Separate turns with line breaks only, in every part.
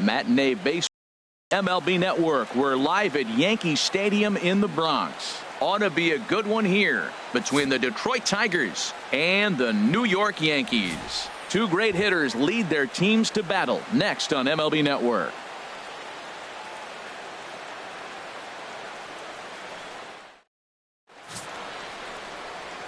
Matinee Baseball, MLB Network. We're live at Yankee Stadium in the Bronx. Ought to be a good one here between the Detroit Tigers and the New York Yankees. Two great hitters lead their teams to battle next on MLB Network.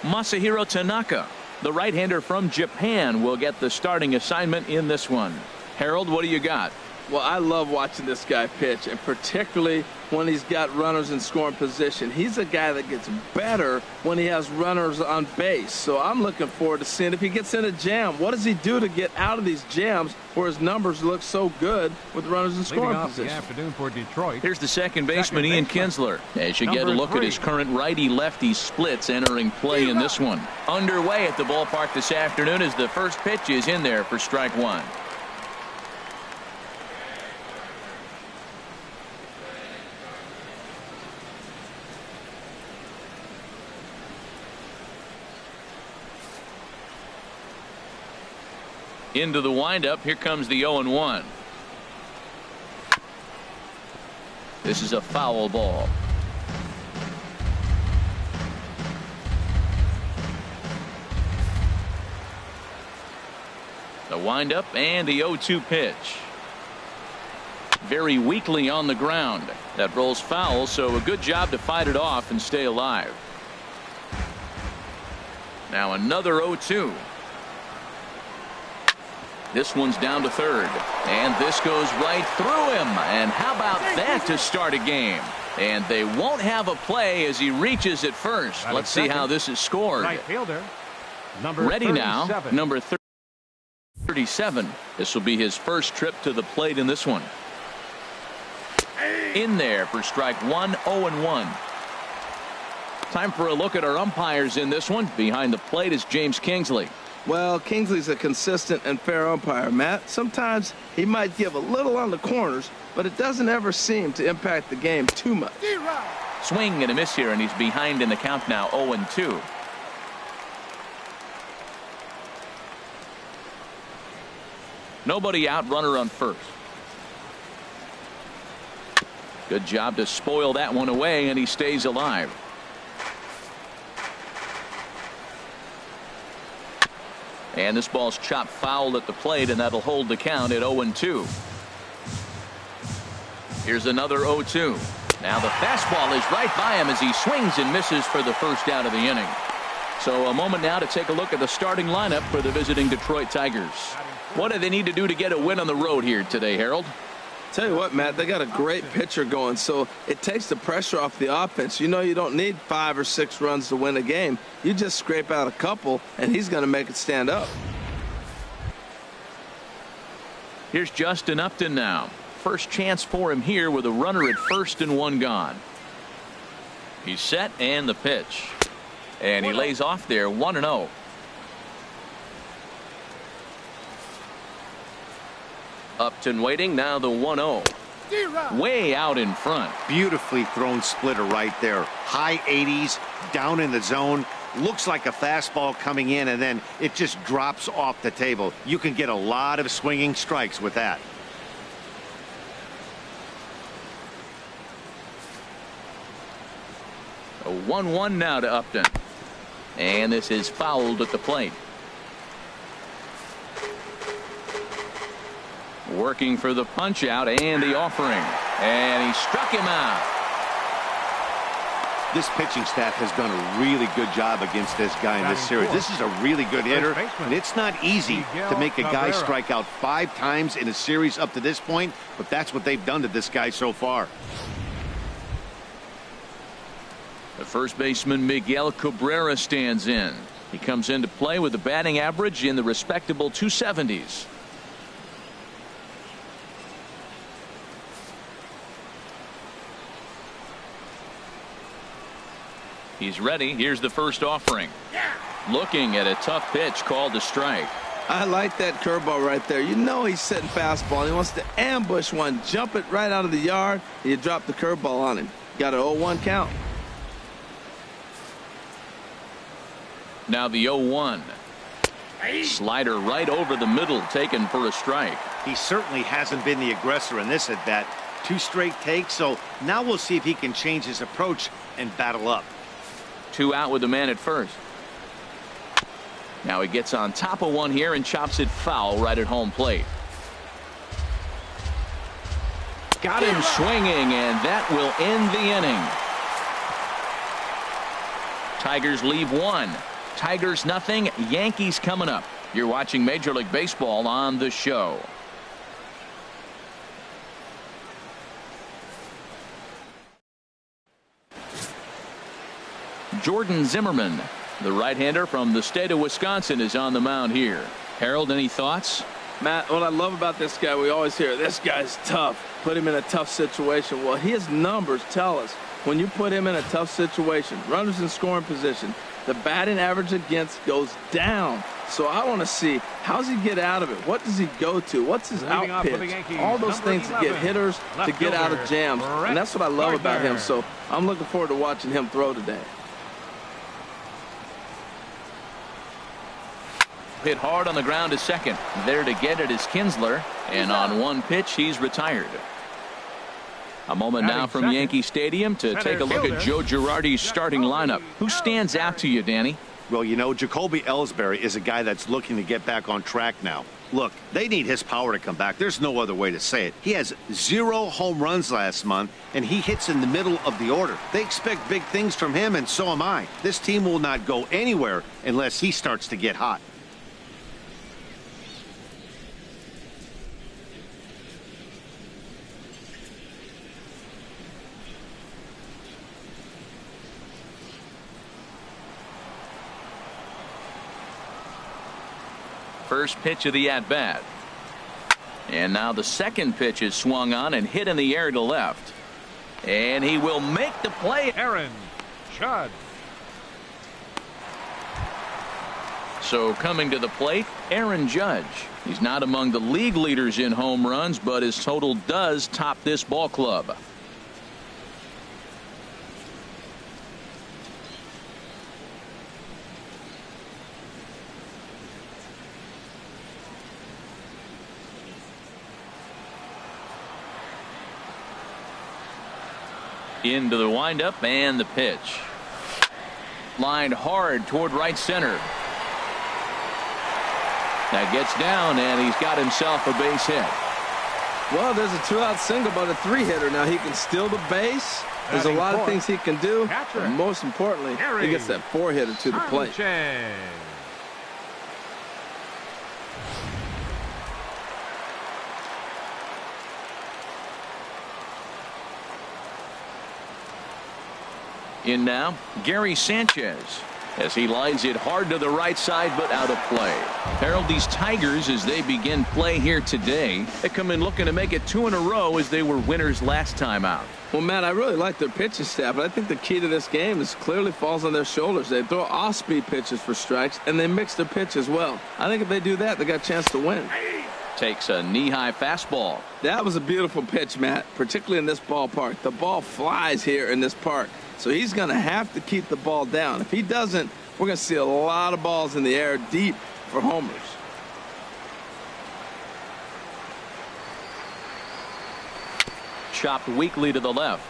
Masahiro Tanaka, the right-hander from Japan, will get the starting assignment in this one. Harold, what do you got?
Well, I love watching this guy pitch, and particularly when he's got runners in scoring position. He's a guy that gets better when he has runners on base. So I'm looking forward to seeing if he gets in a jam. What does he do to get out of these jams where his numbers look so good with runners in scoring position?
The afternoon for Detroit.
Here's the second baseman, Ian Kinsler. As you get a look at his current righty-lefty splits entering play in this one. Underway at the ballpark this afternoon as the first pitch is in there for strike one. Into the windup. Here comes the 0-1. This is a foul ball. The windup and the 0-2 pitch. Very weakly on the ground. That rolls foul, so a good job to fight it off and stay alive. Now another 0-2. This one's down to third, and this goes right through him. And how about that to start a game? And they won't have a play as he reaches at first. Let's see how this is scored.
Right fielder, number
ready
37.
now, number 37. This will be his first trip to the plate in this one. In there for strike one. 0-1. Time for a look at our umpires in this one. Behind the plate is James Kingsley.
Well, Kingsley's a consistent and fair umpire, Matt. Sometimes he might give a little on the corners, but it doesn't ever seem to impact the game too much.
Swing and a miss here, and he's behind in the count now. 0-2. Nobody out, runner on first. Good job to spoil that one away, and he stays alive. And this ball's chopped foul at the plate, and that'll hold the count at 0-2. Here's another 0-2. Now the fastball is right by him as he swings and misses for the first out of the inning. So a moment now to take a look at the starting lineup for the visiting Detroit Tigers. What do they need to do to get a win on the road here today, Harold?
Tell you what, Matt, they got a great pitcher going, so it takes the pressure off the offense. You know you don't need 5 or 6 runs to win a game. You just scrape out a couple, and he's going to make it stand up.
Here's Justin Upton now. First chance for him here with a runner at first and one gone. He's set, and the pitch. And he lays off there, 1-0. Upton waiting, now the 1-0. Way out in front.
Beautifully thrown splitter right there. High 80s, down in the zone. Looks like a fastball coming in, and then it just drops off the table. You can get a lot of swinging strikes with that.
A 1-1 now to Upton. And this is fouled at the plate. Working for the punch out and the offering, and he struck him out.
This pitching staff has done a really good job against this guy in this series. This is a really good hitter, and it's not easy to make a guy strike out 5 times in a series up to this point, but that's what they've done to this guy so far.
The first baseman Miguel Cabrera stands in. He comes into play with a batting average in the respectable 270s. He's ready. Here's the first offering. Looking at a tough pitch called a strike.
I like that curveball right there. You know he's setting fastball. He wants to ambush one, jump it right out of the yard, and you drop the curveball on him. Got an 0-1 count.
Now the 0-1. Slider right over the middle, taken for a strike.
He certainly hasn't been the aggressor in this at bat. 2 straight takes, so now we'll see if he can change his approach and battle up.
2 out with the man at first. Now he gets on top of one here and chops it foul right at home plate. Got him swinging, and that will end the inning. Tigers leave 1. Tigers nothing. Yankees coming up. You're watching Major League Baseball on the show. Jordan Zimmerman, the right-hander from the state of Wisconsin, is on the mound here. Harold, any thoughts?
Matt, what I love about this guy, we always hear, this guy's tough. Put him in a tough situation. Well, his numbers tell us when you put him in a tough situation, runners in scoring position, the batting average against goes down. So I want to see, how does he get out of it? What does he go to? What's his out pitch? All those things to get hitters to get out of jams. And that's what I love about him. So I'm looking forward to watching him throw today.
Hit hard on the ground to second. There to get it is Kinsler, and on one pitch he's retired. A moment now from Yankee Stadium to take a look at Joe Girardi's starting lineup. Who stands out to you, Danny?
Well, you know, Jacoby Ellsbury is a guy that's looking to get back on track now. Look, they need his power to come back. There's no other way to say it. He has 0 home runs last month, and he hits in the middle of the order. They expect big things from him, and so am I. This team will not go anywhere unless he starts to get hot.
First pitch of the at-bat. And now the second pitch is swung on and hit in the air to left. And he will make the play.
Aaron Judge.
So coming to the plate, Aaron Judge. He's not among the league leaders in home runs, but his total does top this ball club. Into the windup and the pitch. Lined hard toward right center. That gets down, and he's got himself a base hit.
Well, there's a 2-out single, but a 3-hitter. Now he can steal the base. There's a lot of things he can do. And most importantly, he gets that 4-hitter to the plate.
In now, Gary Sanchez, as he lines it hard to the right side, but out of play. Harold, these Tigers, as they begin play here today, they come in looking to make it 2 in a row as they were winners last time out.
Well, Matt, I really like their pitching staff, but I think the key to this game is clearly falls on their shoulders. They throw off-speed pitches for strikes, and they mix their pitch as well. I think if they do that, they got a chance to win.
Takes a knee-high fastball.
That was a beautiful pitch, Matt, particularly in this ballpark. The ball flies here in this park. So he's going to have to keep the ball down. If he doesn't, we're going to see a lot of balls in the air deep for homers.
Chopped weakly to the left.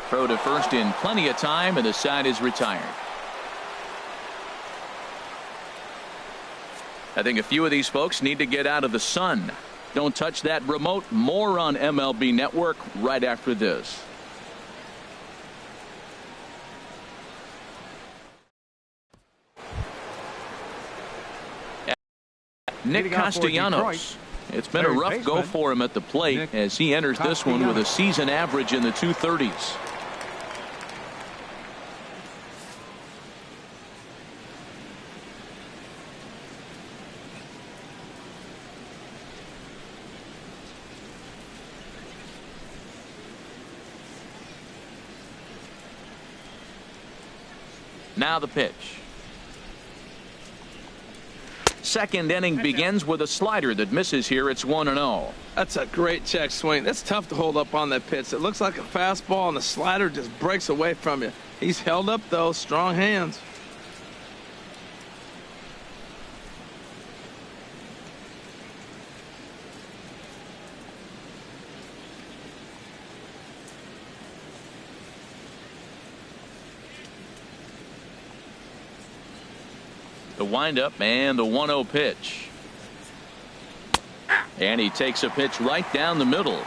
Throw to first in plenty of time, and the side is retired. I think a few of these folks need to get out of the sun. Don't touch that remote. More on MLB Network right after this. Nick Castellanos. It's been a rough go for him at the plate as he enters this one with a season average in the 230s. Now the pitch. Second inning begins with a slider that misses here. It's 1-0.
That's a great check swing. That's tough to hold up on that pitch. It looks like a fastball, and the slider just breaks away from you. He's held up, though. Strong hands.
The windup and the 1-0 pitch. And he takes a pitch right down the middle.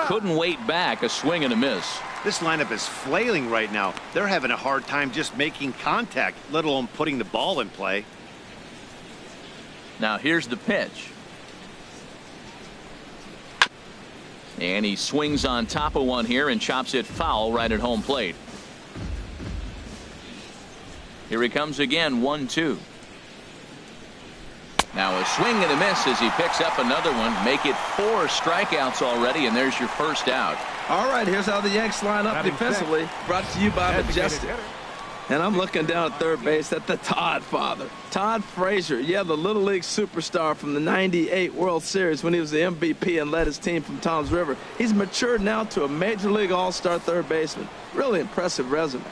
Couldn't wait back. A swing and a miss.
This lineup is flailing right now. They're having a hard time just making contact, let alone putting the ball in play.
Now here's the pitch. And he swings on top of one here and chops it foul right at home plate. Here he comes again. 1-2. Now a swing and a miss as he picks up another one. Make it 4 strikeouts already, and there's your first out.
All right, here's how the Yanks line up defensively. Brought to you by Majestic. And I'm looking down at third base at the Todd father. Todd Frazier, yeah, the Little League superstar from the '98 World Series when he was the MVP and led his team from Toms River. He's matured now to a Major League All-Star third baseman. Really impressive resume.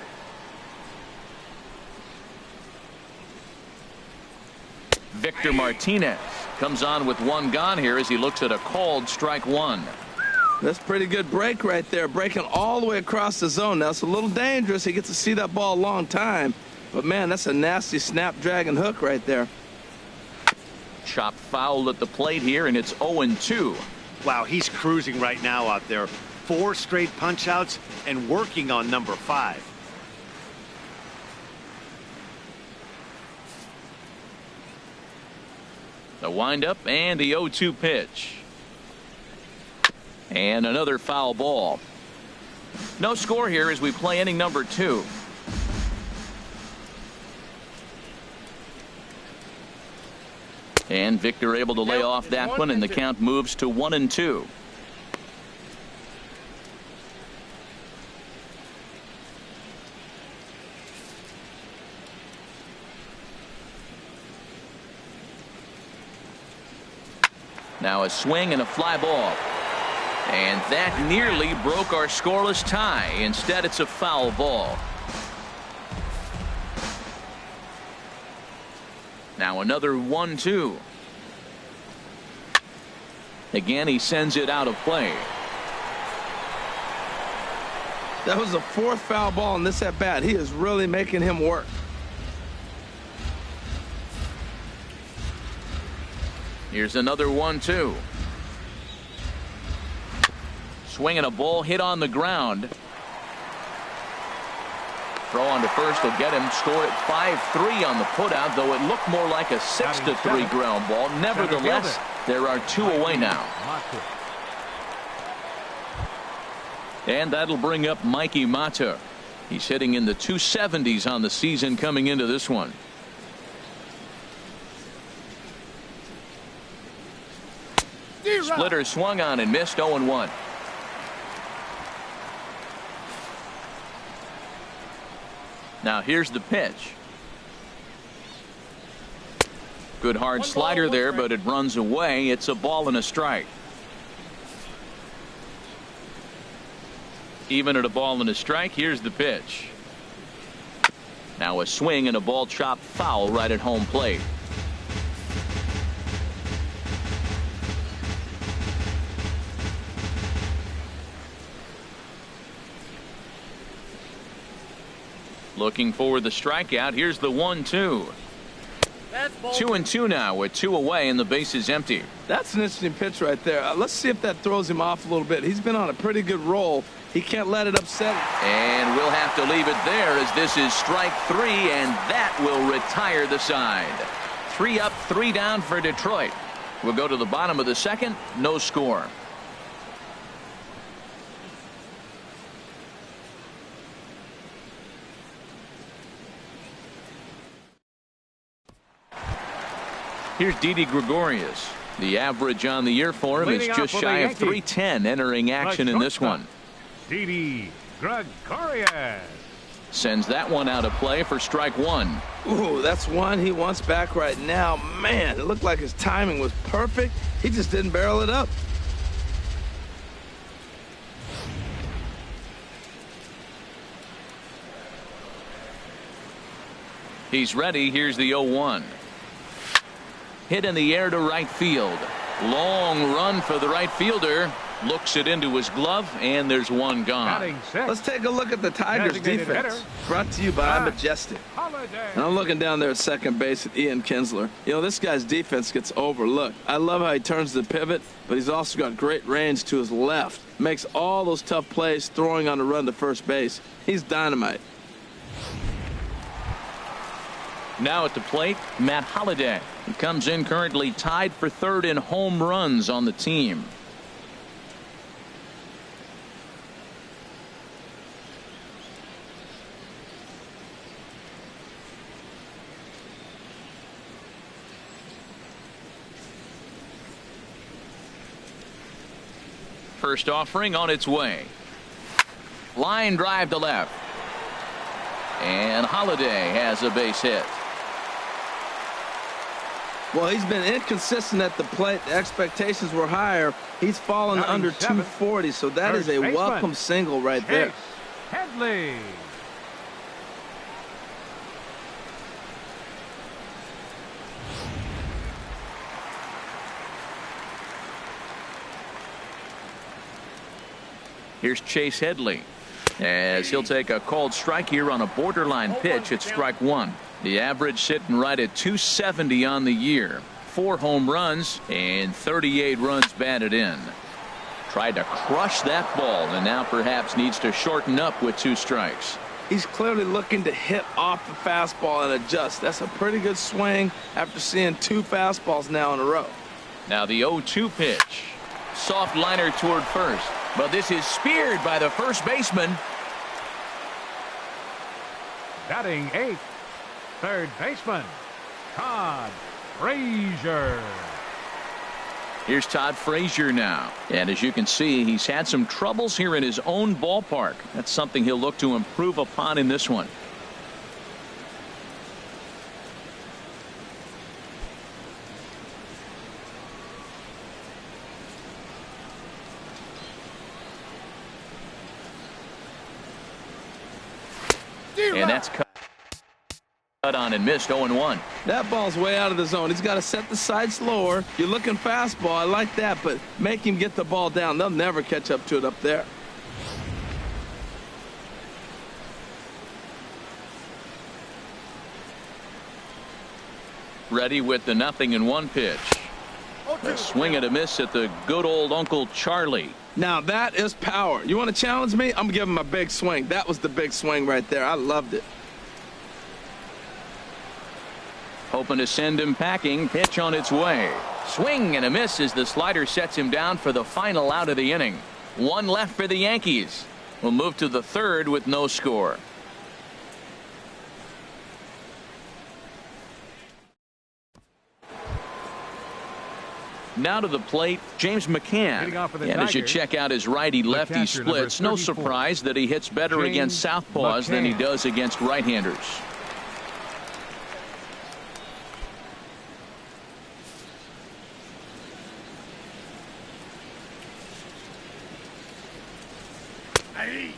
Victor Martinez comes on with one gone here as he looks at a called strike one.
That's a pretty good break right there, breaking all the way across the zone. Now it's a little dangerous. He gets to see that ball a long time, but man, that's a nasty snapdragon hook right there.
Chopped foul at the plate here, and it's 0-2.
Wow, he's cruising right now out there. 4 straight punch outs and working on number 5.
The windup and the 0-2 pitch. And another foul ball. No score here as we play inning number 2. And Victor able to lay off that one, and the count moves to 1-2. Now a swing and a fly ball. And that nearly broke our scoreless tie. Instead, it's a foul ball. Now another 1-2. Again, he sends it out of play.
That was the 4th foul ball in this at bat. He is really making him work.
Here's another 1-2. Swinging a ball hit on the ground. Throw on to first will get him. Score at 5-3 on the putout, though it looked more like a 6-3 ground ball. Nevertheless, there are 2 away now. And that'll bring up Mikey Mata. He's hitting in the 270s on the season coming into this one. Splitter swung on and missed. 0-1. Now here's the pitch. Good hard slider there, but it runs away. It's a ball and a strike. Even at a ball and a strike, here's the pitch. Now a swing and a ball chopped foul right at home plate. Looking for the strikeout. Here's the 1-2. 2-2 now with 2 away and the base is empty.
That's an interesting pitch right there. Let's see if that throws him off a little bit. He's been on a pretty good roll. He can't let it upset him.
And we'll have to leave it there as this is strike 3, and that will retire the side. 3 up, 3 down for Detroit. We'll go to the bottom of the second. No score. Here's Didi Gregorius. The average on the year for him is just shy of 310 entering action in this one.
Didi Gregorius.
Sends that one out of play for strike one.
Ooh, that's one he wants back right now. Man, it looked like his timing was perfect. He just didn't barrel it up.
He's ready. Here's the 0-1. Hit in the air to right field. Long run for the right fielder. Looks it into his glove, and there's one gone.
Let's take a look at the Tigers' defense. Brought to you by Majestic. And I'm looking down there at second base at Ian Kinsler. You know, this guy's defense gets overlooked. I love how he turns the pivot, but he's also got great range to his left. Makes all those tough plays throwing on the run to first base. He's dynamite.
Now at the plate, Matt Holliday. He comes in currently tied for third in home runs on the team. First offering on its way. Line drive to left. And Holliday has a base hit.
Well, he's been inconsistent at the plate. The expectations were higher. He's fallen under 240, so that is a welcome single right there.
Headley.
Here's Chase Headley, as he'll take a called strike here on a borderline pitch at strike one. The average sitting right at 270 on the year. 4 home runs and 38 runs batted in. Tried to crush that ball and now perhaps needs to shorten up with 2 strikes.
He's clearly looking to hit off the fastball and adjust. That's a pretty good swing after seeing 2 fastballs now in a row.
Now the 0-2 pitch. Soft liner toward first. But this is speared by the first baseman.
Batting 8th, third baseman, Todd Frazier.
Here's Todd Frazier now. And as you can see, he's had some troubles here in his own ballpark. That's something he'll look to improve upon in this one. And that's cut on and missed. 0-1.
That ball's way out of the zone. He's got to set the side slower. You're looking fastball. I like that, but make him get the ball down. They'll never catch up to it up there.
Ready with the 0-1 pitch. A swing and a miss at the good old Uncle Charlie.
Now that is power. You want to challenge me? I'm going to give him a big swing. That was the big swing right there. I loved it.
Hoping to send him packing. Pitch on its way. Swing and a miss as the slider sets him down for the final out of the inning. 1 left for the Yankees. We'll move to the 3rd with no score. Now to the plate, James McCann. And as you check out his righty-lefty splits, no surprise that he hits better against southpaws than he does against right-handers.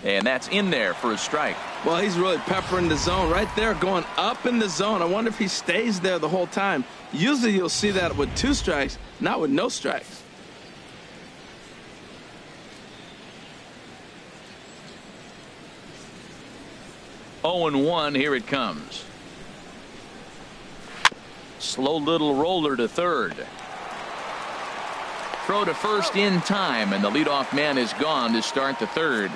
And that's in there for a strike.
Well, he's really peppering the zone right there, going up in the zone. I wonder if he stays there the whole time. Usually you'll see that with 2 strikes, not with no strikes.
Oh and 1, here it comes. Slow little roller to third. Throw to first in time, and the leadoff man is gone to start the 3rd.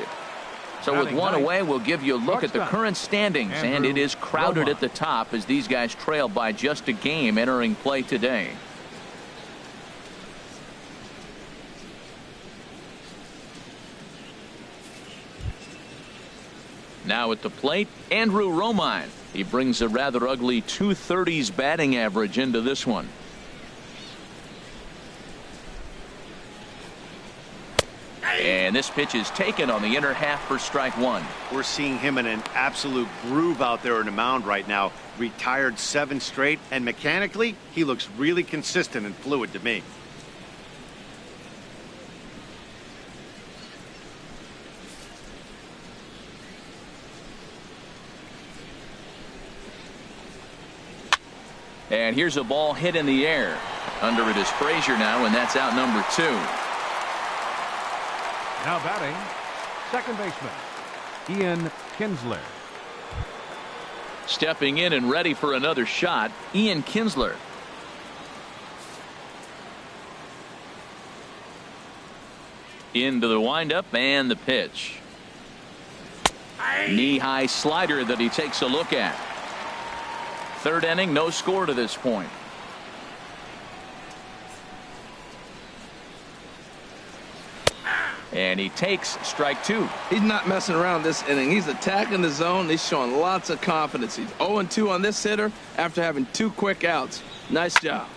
So with 1 away, we'll give you a look at the current standings, and it is crowded at the top as these guys trail by just a game entering play today. Now at the plate, Andrew Romine. He brings a rather ugly 230s batting average into this one. And this pitch is taken on the inner half for strike one.
We're seeing him in an absolute groove out there on the mound right now. Retired 7 straight, and mechanically, he looks really consistent and fluid to me.
And here's a ball hit in the air. Under it is Frazier now, and that's out number 2.
Now batting, second baseman, Ian Kinsler.
Stepping in and ready for another shot, Ian Kinsler. Into the windup and the pitch. Knee-high slider that he takes a look at. Third inning, no score to this point. And he takes strike 2.
He's not messing around this inning. He's attacking the zone. He's showing lots of confidence. He's 0-2 on this hitter after having 2 quick outs. Nice job.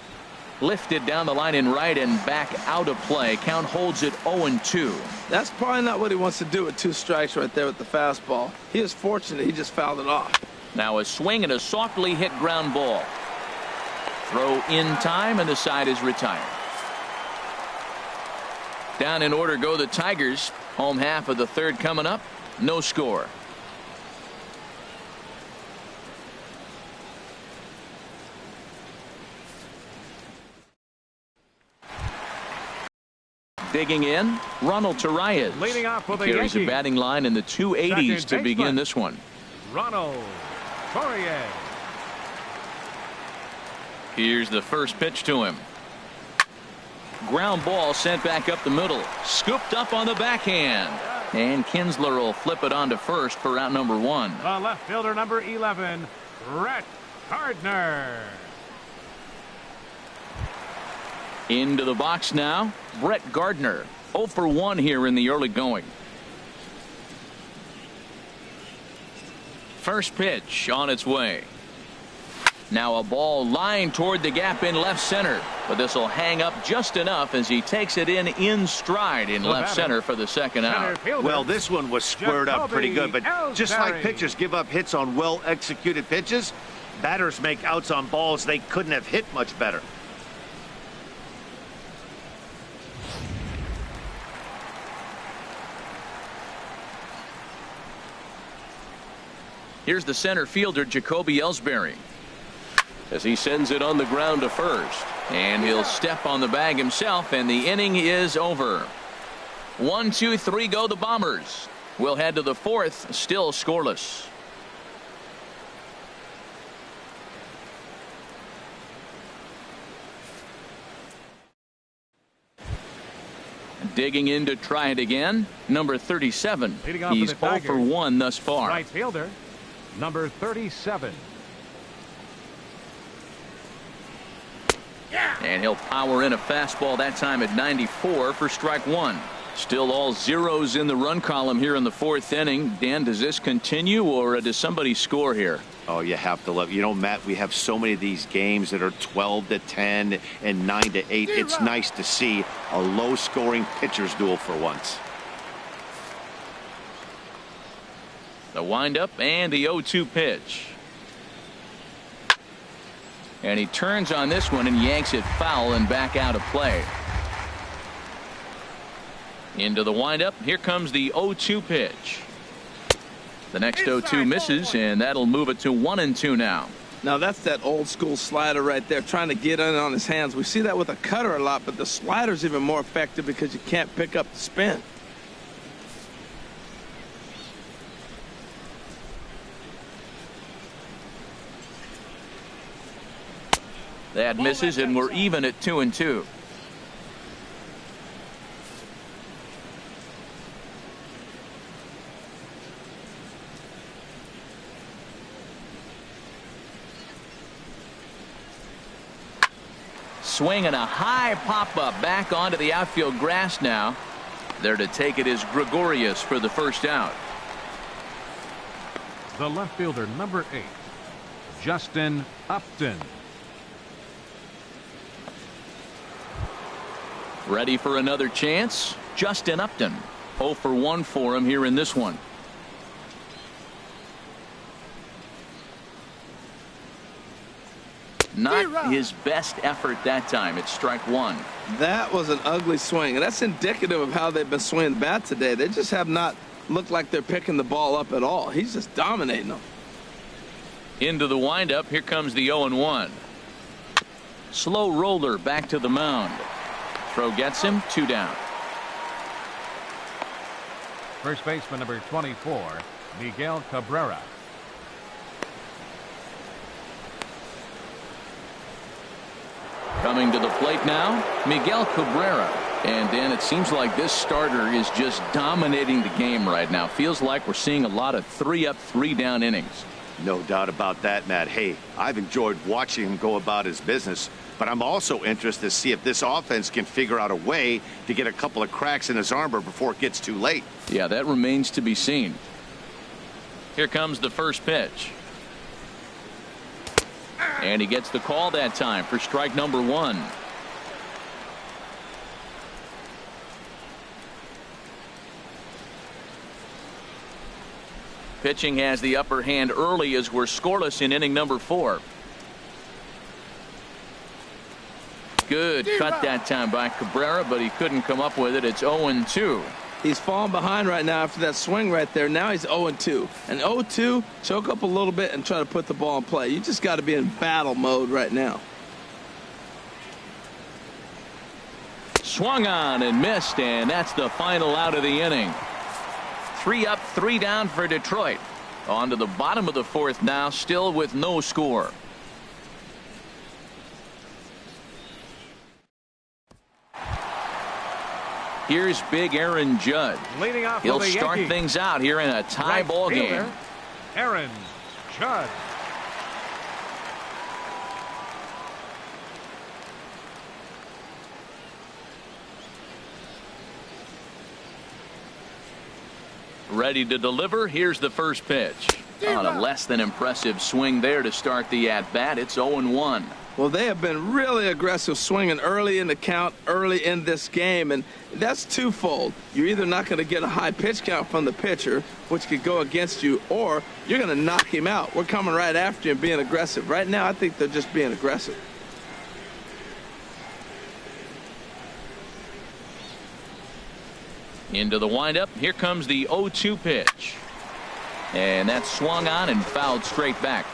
Lifted down the line in right and back out of play. Count holds it 0-2.
That's probably not what he wants to do with 2 strikes right there with the fastball. He is fortunate he just fouled it off.
Now a swing and a softly hit ground ball. Throw in time, and the side is retired. Down in order go the Tigers. Home half of the third coming up. No score. Digging in, Ronald Torreyes.
Leading off for the
Carries a
Yankees.
batting line in the 280s to begin this one.
Ronald Torreyes.
Here's the first pitch to him. Ground ball sent back up the middle. Scooped up on the backhand. And Kinsler will flip it on to first for out number 1.
The left fielder, number 11, Brett Gardner.
Into the box now, Brett Gardner. 0 for 1 here in the early going. First pitch on its way. Now a ball lined toward the gap in left center, but this will hang up just enough as he takes it in stride in left center for the second out.
Well, this one was squared up pretty good, but just like pitchers give up hits on well executed pitches, batters make outs on balls they couldn't have hit much better.
Here's the center fielder, Jacoby Ellsbury, as he sends it on the ground to first, and he'll step on the bag himself, and the inning is over. 1, 2, 3 go the Bombers. We'll head to the 4th, still scoreless. Digging in to try it again, number 37. He's 0 for 1 thus far.
Right fielder, number 37.
And he'll power in a fastball that time at 94 for strike 1. Still all zeros in the run column here in the 4th inning. Dan, does this continue, or does somebody score here?
Oh, you have to love. You know, Matt, we have so many of these games that are 12-10 and 9-8. It's nice to see a low-scoring pitcher's duel for once.
The windup and the 0-2 pitch. And he turns on this one and yanks it foul and back out of play. Into the windup. Here comes the 0-2 pitch. The next 0-2 misses, and that'll move it to 1-2 now.
Now that's that old school slider right there, trying to get in on his hands. We see that with a cutter a lot, but the slider's even more effective because you can't pick up the spin.
That misses, and we're even at 2-2. Swing and a high pop-up back onto the outfield grass now. There to take it is Gregorius for the first out.
The left fielder, number 8, Justin Upton.
Ready for another chance, Justin Upton. 0 for 1 for him here in this one. Not his best effort that time. It's strike one.
That was an ugly swing, and that's indicative of how they've been swinging the bat today. They just have not looked like they're picking the ball up at all. He's just dominating them.
Into the windup. Here comes the 0-1. Slow roller back to the mound. Throw gets him. 2 down.
First baseman number 24, Miguel Cabrera.
Coming to the plate now, Miguel Cabrera. And Dan, it seems like this starter is just dominating the game right now. Feels like we're seeing a lot of 3-up, 3-down innings.
No doubt about that, Matt. Hey, I've enjoyed watching him go about his business, but I'm also interested to see if this offense can figure out a way to get a couple of cracks in his armor before it gets too late.
Yeah, that remains to be seen. Here comes the first pitch. And he gets the call that time for strike number 1. Pitching has the upper hand early as we're scoreless in inning number 4. Good cut that time by Cabrera, but he couldn't come up with it. It's 0-2.
He's falling behind right now after that swing right there. Now he's 0-2. And 0-2, choke up a little bit and try to put the ball in play. You just got to be in battle mode right now.
Swung on and missed, and that's the final out of the inning. 3 up, 3 down for Detroit. On to the bottom of the 4th now, still with no score. Here's big Aaron Judge.
Leading off
He'll
for the
start
Yankees.
things out here in a tie
Right
ball
fielder,
game.
Aaron Judge.
Ready to deliver. Here's the first pitch. On a less than impressive swing there to start the at-bat. It's 0-1.
Well, they have been really aggressive swinging early in the count, early in this game, and that's twofold. You're either not going to get a high pitch count from the pitcher, which could go against you, or you're going to knock him out. We're coming right after him being aggressive. Right now, I think they're just being aggressive.
Into the windup. Here comes the 0-2 pitch. And that's swung on and fouled straight back.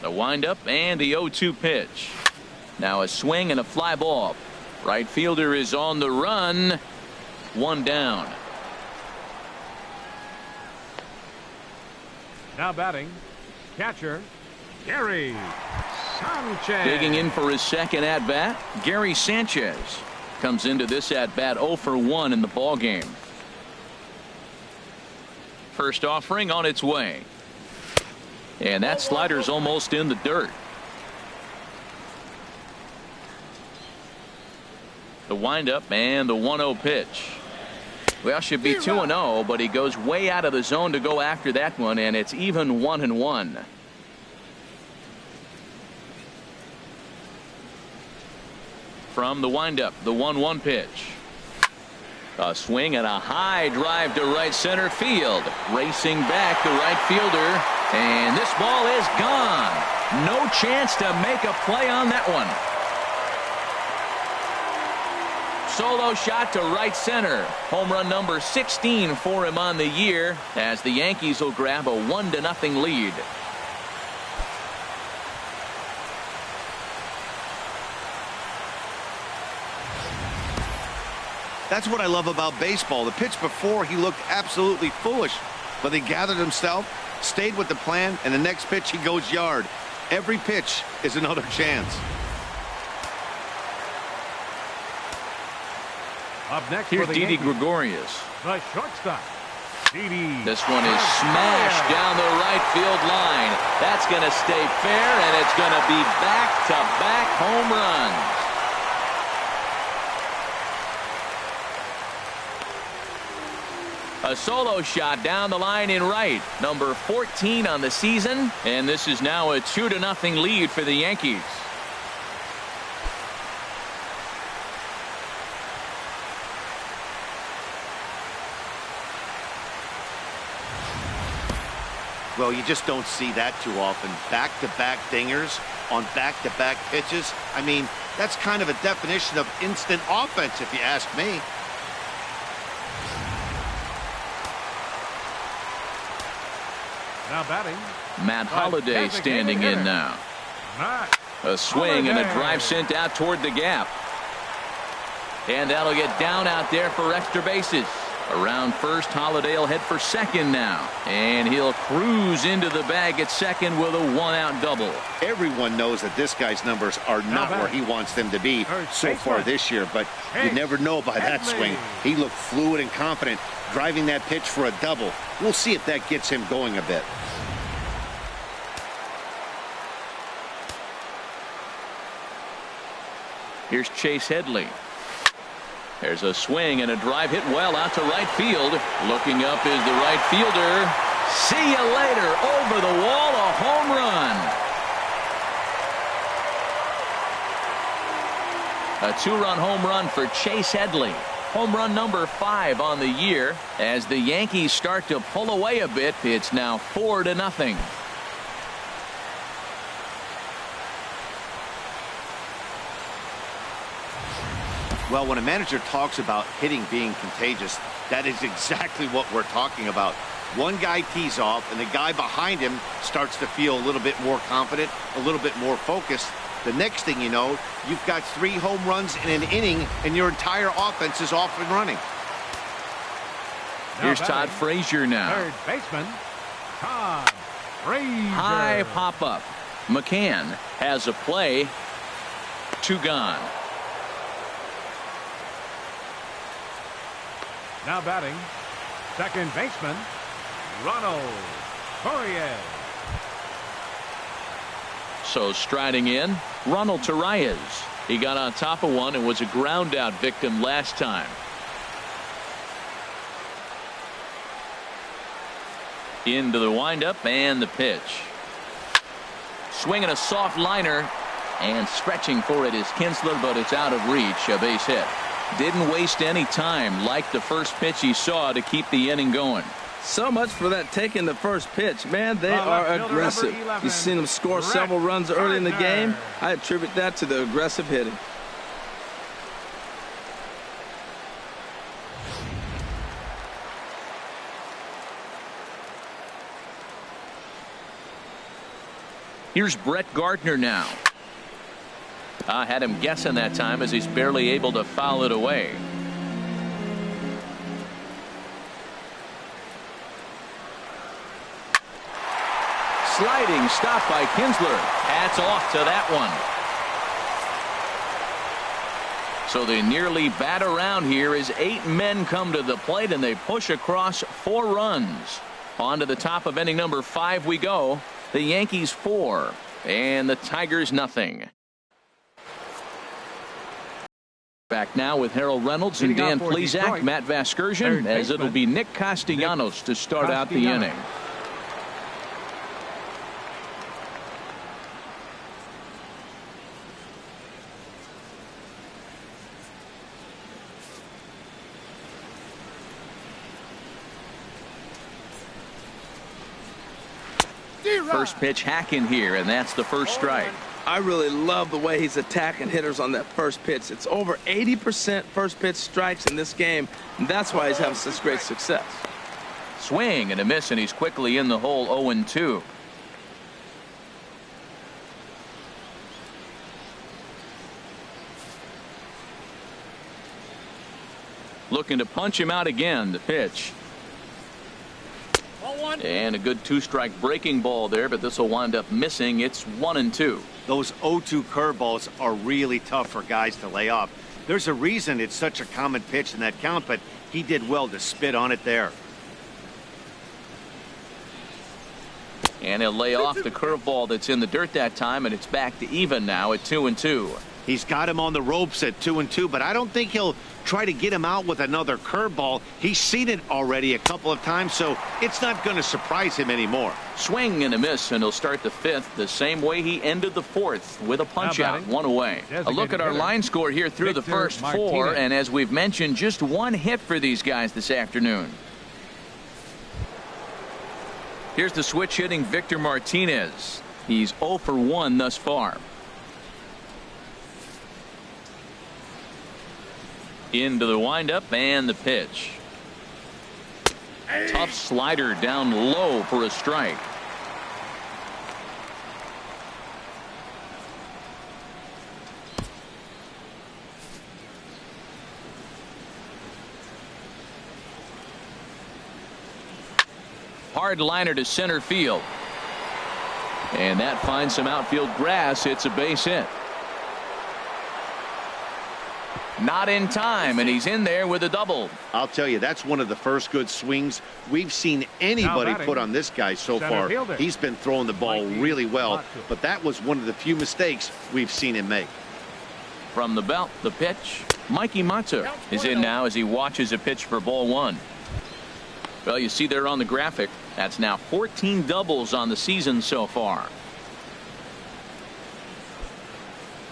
The windup and the 0-2 pitch. Now a swing and a fly ball. Right fielder is on the run. 1 down.
Now batting, catcher Gary Sanchez.
Digging in for his second at bat, Gary Sanchez comes into this at bat 0 for 1 in the ball game. First offering on its way. And that slider's almost in the dirt. The windup and the 1-0 pitch. Well, should be 2-0, but he goes way out of the zone to go after that one, and it's even 1-1. From the windup, the 1-1 pitch. A swing and a high drive to right center field. Racing back the right fielder. And this ball is gone. No chance to make a play on that one. Solo shot to right center. Home run number 16 for him on the year, as the Yankees will grab a 1-0 lead.
That's what I love about baseball. The pitch before, he looked absolutely foolish, but he gathered himself, stayed with the plan, and the next pitch he goes yard. Every pitch is another chance.
Up next
Here's
for the
Didi
Yankees,
Gregorius.
the shortstop, Didi.
This one is smashed down the right field line. That's going to stay fair, and it's going to be back-to-back home runs. A solo shot down the line in right. Number 14 on the season. And this is now a 2-0 lead for the Yankees.
Well, you just don't see that too often. Back-to-back dingers on back-to-back pitches. I mean, that's kind of a definition of instant offense, if you ask me.
Now batting,
Matt Holliday standing in now. A swing and a drive sent out toward the gap. And that'll get down out there for extra bases. Around first, Holliday will head for second now. And he'll cruise into the bag at second with a one-out double.
Everyone knows that this guy's numbers are not where he wants them to be so far this year, but you never know by that swing. He looked fluid and confident, driving that pitch for a double. We'll see if that gets him going a bit.
Here's Chase Headley. There's a swing and a drive hit well out to right field. Looking up is the right fielder. See you later. Over the wall, a home run. A two-run home run for Chase Headley. Home run number 5 on the year. As the Yankees start to pull away a bit, it's now 4-0.
Well, when a manager talks about hitting being contagious, that is exactly what we're talking about. One guy tees off, and the guy behind him starts to feel a little bit more confident, a little bit more focused. The next thing you know, you've got 3 home runs in an inning, and your entire offense is off and running.
Here's Todd Frazier now.
Third baseman, Todd Frazier.
High pop-up. McCann has a play. 2 gone.
Now batting, second baseman, Ronald Torreyes.
So striding in, Ronald Torreyes. He got on top of one and was a ground out victim last time. Into the windup and the pitch. Swinging a soft liner, and stretching for it is Kinsler, but it's out of reach. A base hit. Didn't waste any time, like the first pitch he saw, to keep the inning going.
So much for that taking the first pitch. Man, they are aggressive. You've seen them score several runs early in the game. I attribute that to the aggressive hitting.
Here's Brett Gardner now. I had him guessing that time as he's barely able to foul it away. Sliding stop by Kinsler. Hats off to that one. So they nearly bat around here as 8 men come to the plate and they push across 4 runs. On to the top of inning number 5 we go. The Yankees 4 and the Tigers nothing. Back now with Harold Reynolds and Dan Plesac, Matt Vasgersian, as it'll be Nick Castellanos to start out the inning. First pitch hack in here, and that's the first strike.
I really love the way he's attacking hitters on that first pitch. It's over 80% first pitch strikes in this game, and that's why he's having such great success.
Swing and a miss, and he's quickly in the hole. 0-2. Looking to punch him out again. The pitch. And a good 2-strike breaking ball there, but this will wind up missing. It's 1-2.
Those 0-2 curveballs are really tough for guys to lay off. There's a reason it's such a common pitch in that count, but he did well to spit on it there.
And he'll lay off the curveball that's in the dirt that time, and it's back to even now at 2-2.
He's got him on the ropes at 2-2, but I don't think he'll try to get him out with another curveball. He's seen it already a couple of times, so it's not going to surprise him anymore.
Swing and a miss, and he'll start the 5th the same way he ended the 4th with a punch out, 1 away. A look at our line score here through the first 4, and as we've mentioned, just 1 hit for these guys this afternoon. Here's the switch hitting Victor Martinez. He's 0 for 1 thus far. Into the windup and the pitch. Tough slider down low for a strike. Hard liner to center field. And that finds some outfield grass. It's a base hit. Not in time, and he's in there with a double.
I'll tell you, that's one of the first good swings we've seen anybody put on this guy so far. He's been throwing the ball really well, but that was one of the few mistakes we've seen him make.
From the belt, the pitch. Mikey Matsu is in now as he watches a pitch for ball 1. Well, you see there on the graphic, that's now 14 doubles on the season so far.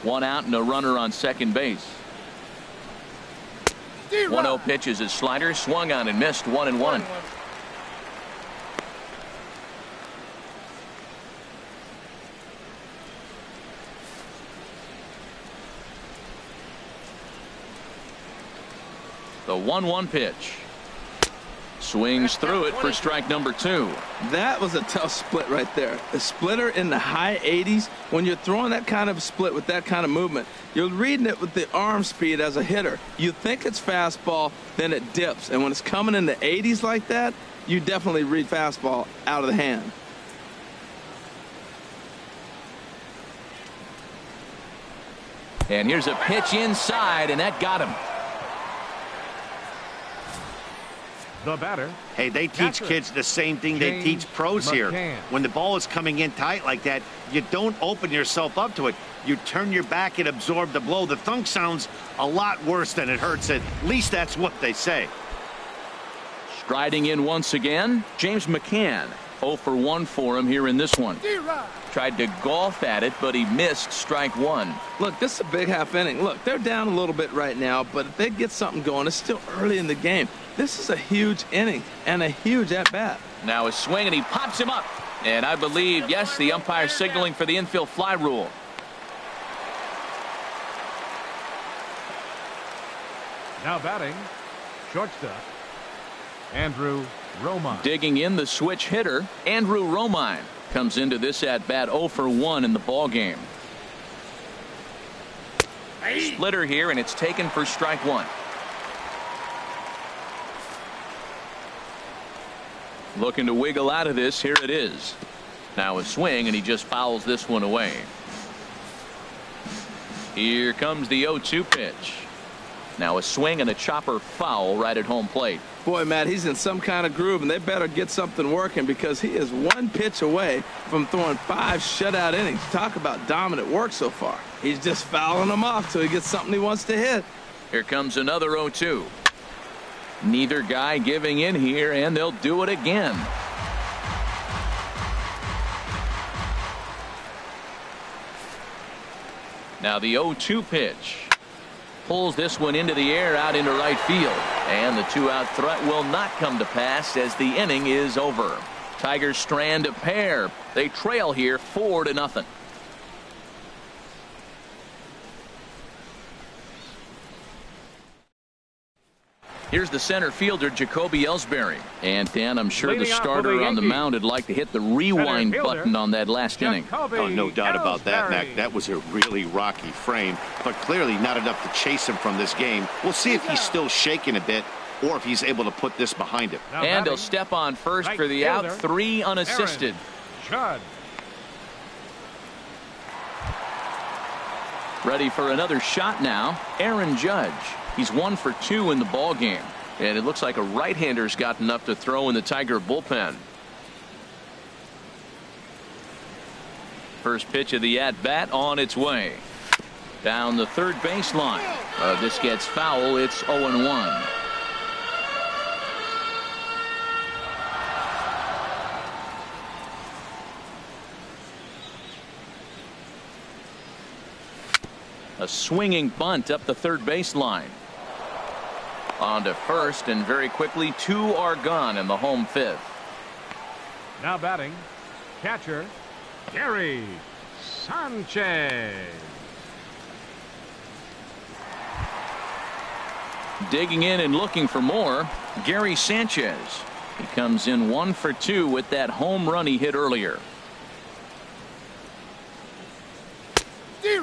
1 out and a runner on second base. 1-0 pitch is his slider, swung on and missed. 1-1. The 1-1 pitch. Swings through it for strike number 2.
That was a tough split right there. A splitter in the high 80s. When you're throwing that kind of split with that kind of movement, you're reading it with the arm speed as a hitter. You think it's fastball, then it dips. And when it's coming in the 80s like that, you definitely read fastball out of the hand.
And here's a pitch inside, and that got him.
The batter.
Hey, they teach kids the same thing they teach pros here. When the ball is coming in tight like that, you don't open yourself up to it. You turn your back and absorb the blow. The thunk sounds a lot worse than it hurts. At least that's what they say.
Striding in once again, James McCann. 0 for 1 for him here in this one. Tried to golf at it, but he missed strike 1.
Look, this is a big half inning. Look, they're down a little bit right now, but if they get something going, it's still early in the game. This is a huge inning and a huge at-bat.
Now a swing, and he pops him up. And I believe, yes, the umpire signaling for the infield fly rule.
Now batting, shortstop, Andrew Romine.
Digging in, the switch hitter, Andrew Romine, comes into this at-bat 0 for 1 in the ball game. Splitter here, and it's taken for strike 1. Looking to wiggle out of this. Here it is. Now a swing, and he just fouls this one away. Here comes the 0-2 pitch. Now a swing and a chopper foul right at home plate.
Boy, Matt, he's in some kind of groove, and they better get something working because he is 1 pitch away from throwing 5 shutout innings. Talk about dominant work so far. He's just fouling them off till he gets something he wants to hit.
Here comes another 0-2. Neither guy giving in here, and they'll do it again. Now the 0-2 pitch. Pulls this one into the air out into right field. And the 2-out threat will not come to pass as the inning is over. Tigers strand a pair. They trail here 4-0. Here's the center fielder, Jacoby Ellsbury. And, Dan, I'm sure the starter on the mound would like to hit the rewind button on that last inning.
Oh, no doubt about that, Mac. That was a really rocky frame, but clearly not enough to chase him from this game. We'll see if he's still shaking a bit or if he's able to put this behind him.
And he'll step on first for the out, 3 unassisted. Ready for another shot now, Aaron Judge. He's 1 for 2 in the ball game, and it looks like a right-hander's got enough to throw in the Tiger bullpen. First pitch of the at-bat on its way. Down the third baseline. This gets foul. It's 0-1. A swinging bunt up the third baseline. On to first, and very quickly 2 are gone in the home 5th.
Now batting, catcher, Gary Sanchez.
Digging in and looking for more, Gary Sanchez. He comes in 1 for 2 with that home run he hit earlier.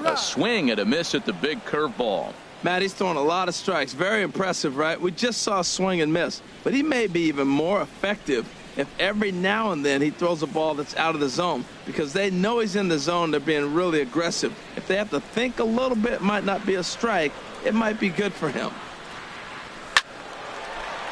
A swing and a miss at the big curveball.
Matt, he's throwing a lot of strikes. Very impressive, right? We just saw a swing and miss, but he may be even more effective if every now and then he throws a ball that's out of the zone, because they know he's in the zone. They're being really aggressive. If they have to think a little bit, it might not be a strike. It might be good for him.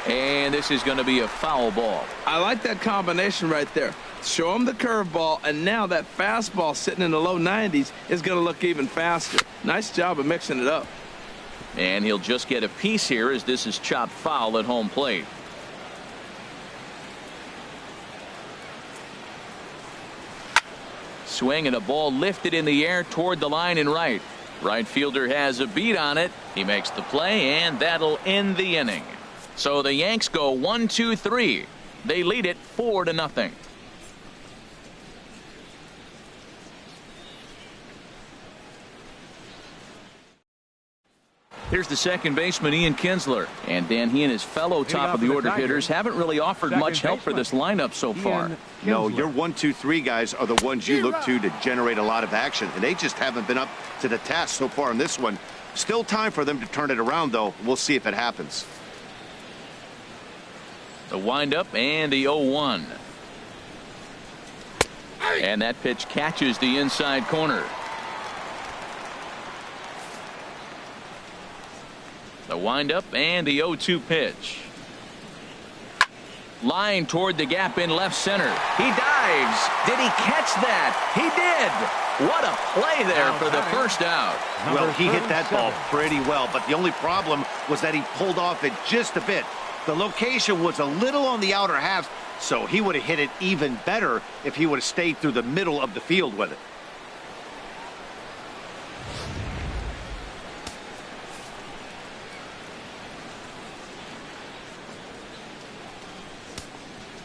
And this is going to be a foul ball.
I like that combination right there. Show him the curveball, and now that fastball sitting in the low 90s is going to look even faster. Nice job of mixing it up.
And he'll just get a piece here as this is chopped foul at home plate. Swing and a ball lifted in the air toward the line and right. Right fielder has a beat on it. He makes the play, and that'll end the inning. So the Yanks go 1-2-3. They lead it 4-0. Here's the second baseman, Ian Kinsler. And Dan, he and his fellow top of the order hitters haven't really offered much help for this lineup so far.
No, your 1, 2, 3 guys are the ones you look to generate a lot of action, and they just haven't been up to the task so far in this one. Still time for them to turn it around, though. We'll see if it happens.
The windup and the 0-1. And that pitch catches the inside corner. The windup and the 0-2 pitch. Line toward the gap in left center. He dives. Did he catch that? He did. What a play there for the first out.
Well, he hit that ball pretty well, but the only problem was that he pulled off it just a bit. The location was a little on the outer half, so he would have hit it even better if he would have stayed through the middle of the field with it.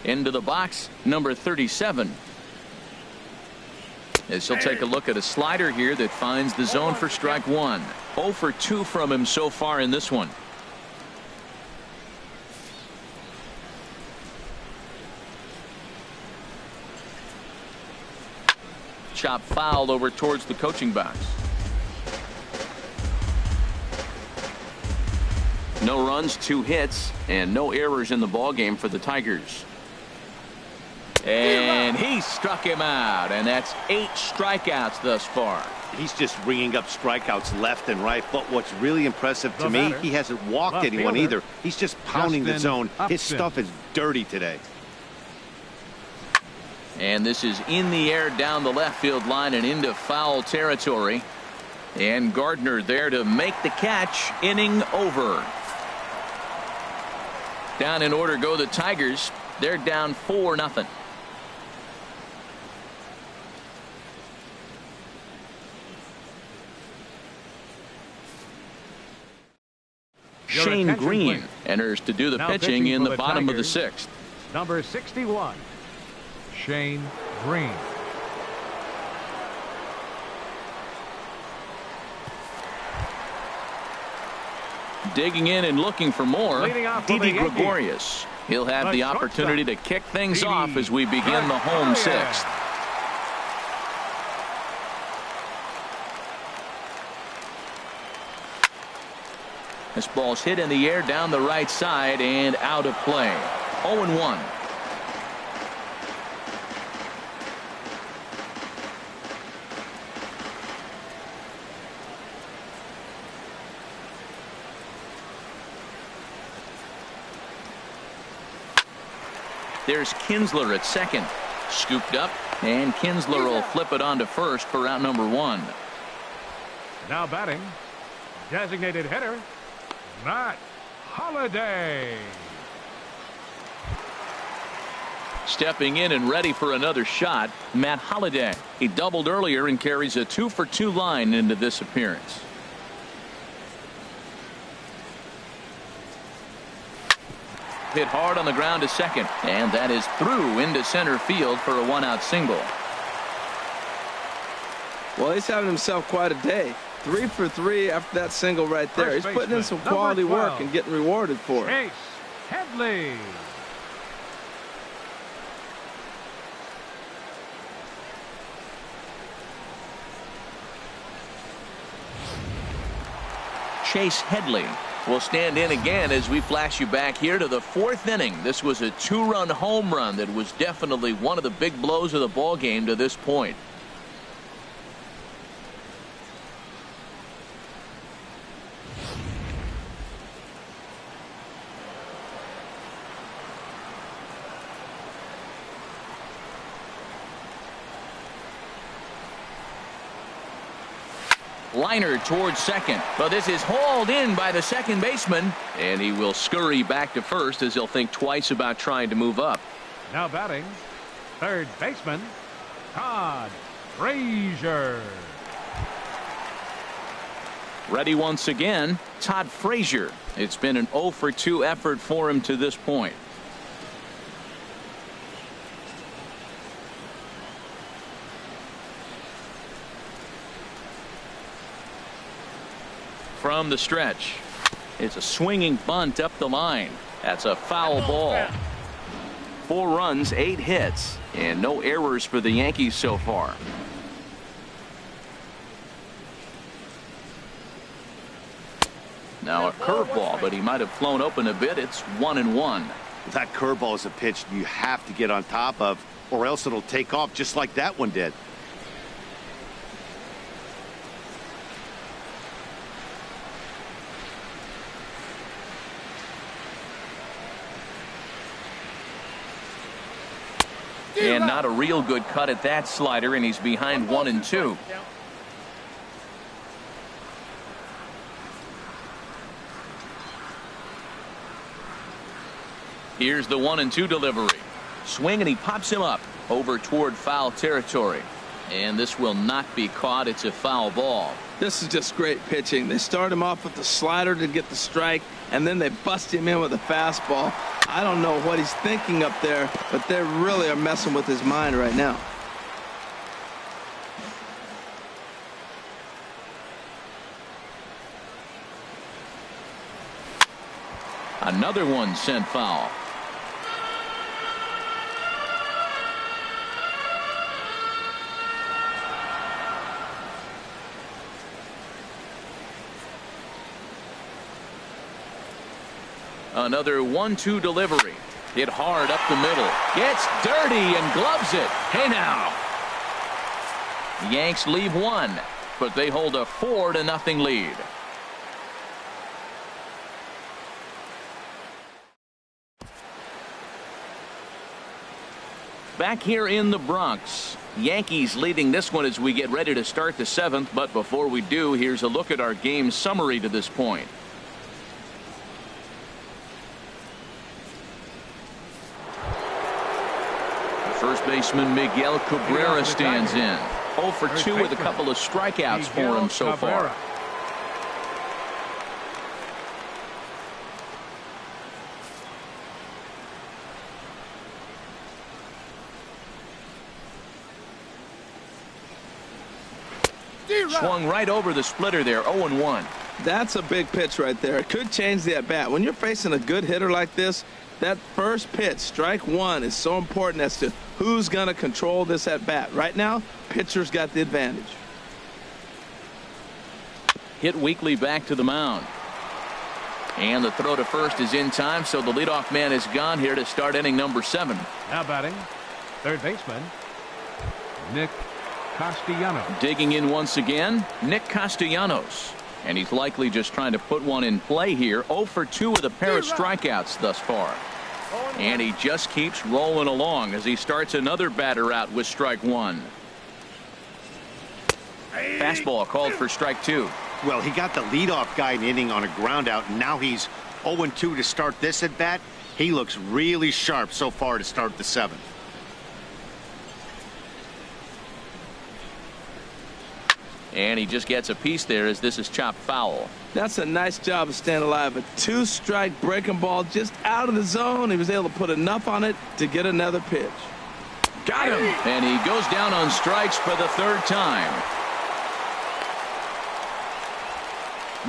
Into the box, number 37. As he'll take a look at a slider here that finds the zone for strike one. 0 for 2 from him so far in this one. Chop fouled over towards the coaching box. No runs, 2 hits, and no errors in the ballgame for the Tigers. And he struck him out, and that's 8 strikeouts thus far.
He's just ringing up strikeouts left and right, but what's really impressive to me, he hasn't walked anyone either. He's just pounding the zone. His stuff is dirty today.
And this is in the air down the left field line and into foul territory. And Gardner there to make the catch. Inning over. Down in order go the Tigers. They're down 4-0. Shane Green enters to do the pitching in the bottom of the 6th.
Number 61, Shane Green.
Digging in and looking for more, Didi Gregorius. He'll have the opportunity to kick things off as we begin the home 6th. This ball's hit in the air down the right side and out of play. 0-1. There's Kinsler at second. Scooped up, and Kinsler will flip it on to first for out number 1.
Now batting, designated hitter, Matt Holliday.
Stepping in and ready for another shot, Matt Holliday. He doubled earlier and carries a 2 for 2 line into this appearance. hit hard on the ground to second, and that is through into center field for a one-out single.
Well, he's having himself quite a day. 3 for 3 after that single right there. He's putting in some quality work and getting rewarded for it.
Chase Headley.
Chase Headley will stand in again as we flash you back here to the 4th inning. This was a 2-run home run that was definitely one of the big blows of the ball game to this point. Liner towards second, but this is hauled in by the second baseman, and he will scurry back to first as he'll think twice about trying to move up.
Now batting, third baseman, Todd Frazier.
Ready once again, Todd Frazier. It's been an 0 for 2 effort for him to this point. From the stretch, it's a swinging bunt up the line. That's a foul ball. 4 runs, 8 hits, and no errors for the Yankees so far. Now a curveball, but he might have flown open a bit. It's 1-1.
That curveball is a pitch you have to get on top of, or else it'll take off just like that one did.
And not a real good cut at that slider, and he's behind 1-2. Here's the 1-2 delivery. Swing, and he pops him up over toward foul territory. And this will not be caught. It's a foul ball.
This is just great pitching. They start him off with the slider to get the strike, and then they bust him in with a fastball. I don't know what he's thinking up there, but they really are messing with his mind right now.
Another one sent foul. Another 1-2 delivery. Hit hard up the middle. Gets dirty and gloves it. Hey now. The Yanks leave 1, but they hold a 4-0 lead. Back here in the Bronx, Yankees leading this one as we get ready to start the 7th. But before we do, here's a look at our game summary to this point. First baseman Miguel Cabrera stands in. 0 for 2 with a couple of strikeouts for him so far. Swung right over the splitter there. 0-1.
That's a big pitch right there. It could change the at-bat. When you're facing a good hitter like this, that first pitch, strike 1, is so important as to who's going to control this at-bat. Right now, pitcher's got the advantage.
Hit weakly back to the mound. And the throw to first is in time, so the leadoff man is gone here to start inning number 7.
Now batting, third baseman, Nick Castellanos.
Digging in once again, Nick Castellanos. And he's likely just trying to put one in play here. 0 for 2 with a pair of strikeouts thus far. And he just keeps rolling along as he starts another batter out with strike 1. Fastball called for strike 2.
Well, he got the leadoff guy in inning on a ground out, and now he's 0-2 to start this at bat. He looks really sharp so far to start the 7th.
And he just gets a piece there as this is chopped foul.
That's a nice job of staying alive. A two-strike breaking ball just out of the zone. He was able to put enough on it to get another pitch.
Got him. And he goes down on strikes for the third time.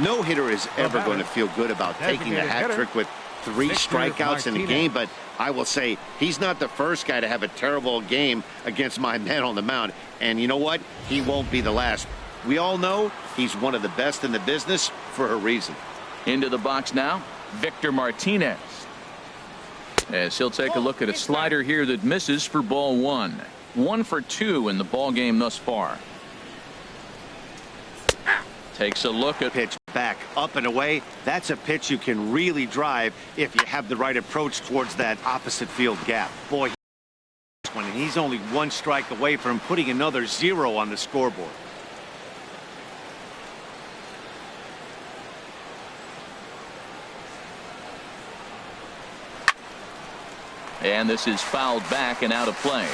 No hitter is ever going to feel good about taking a hat trick with 3 strikeouts in a game, but I will say he's not the first guy to have a terrible game against my man on the mound. And you know what? He won't be the last. We all know he's one of the best in the business for a reason.
Into the box now, Victor Martinez. As he'll take a look at a slider here that misses for ball 1. 1 for 2 in the ball game thus far. Takes a look at
pitch back up and away. That's a pitch you can really drive if you have the right approach towards that opposite field gap. Boy, he's only 1 strike away from putting another 0 on the scoreboard.
And this is fouled back and out of play.